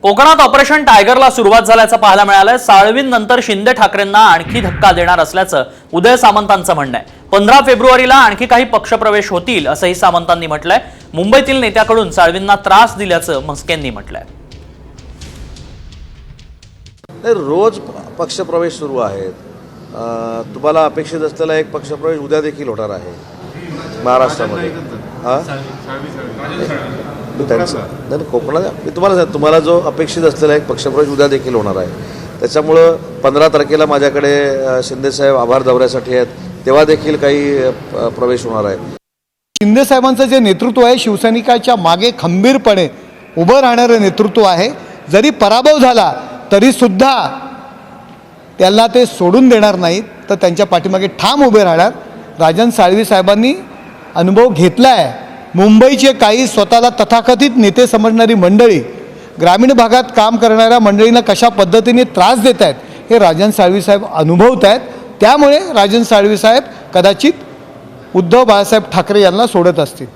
कोकणात ऑपरेशन टायगरला सुरुवात झाल्याचं पाहायला मिळालंय। साळवींनंतर शिंदे ठाकरेंना आणखी धक्का देणार असल्याचं उदय सामंतांचं म्हणणं आहे। 15 फेब्रुवारीला आणखी काही पक्षप्रवेश होतील असंही सामंतांनी म्हटलंय। मुंबईतील नेत्याकडून साळवींना त्रास दिल्याचं म्हस्केंनी म्हटलंय। रोज पक्षप्रवेश सुरू आहेत। तुम्हाला अपेक्षित असलेला एक पक्षप्रवेश उद्या देखील होणार आहे महाराष्ट्रामध्ये। कोकणात तुम्हाला जो अपेक्षित असलेला एक पक्षप्रवेश उद्या देखील होणार आहे। त्याच्यामुळं 15 तारखेला माझ्याकडे शिंदे साहेब आभार दौऱ्यासाठी आहेत, तेव्हा देखील काही प्रवेश होणार आहे। शिंदे साहेबांचं जे नेतृत्व आहे शिवसैनिकाच्या मागे खंबीरपणे उभं राहणारं नेतृत्व आहे। जरी पराभव झाला तरी सुद्धा त्याला ते सोडून देणार नाहीत, तर त्यांच्या पाठीमागे ठाम उभे राहणार। राजन साळवी साहेबांनी अनुभव घेतला आहे। मुंबईचे काही स्वतःला तथाकथित नेते समजणारी मंडळी ग्रामीण भागात काम करणाऱ्या मंडळींना कशा पद्धतीने त्रास देत आहेत हे राजन साळवी साहेब अनुभवत आहेत। त्यामुळे राजन साळवी साहेब कदाचित उद्धव बाळासाहेब ठाकरे यांना सोडत असतील।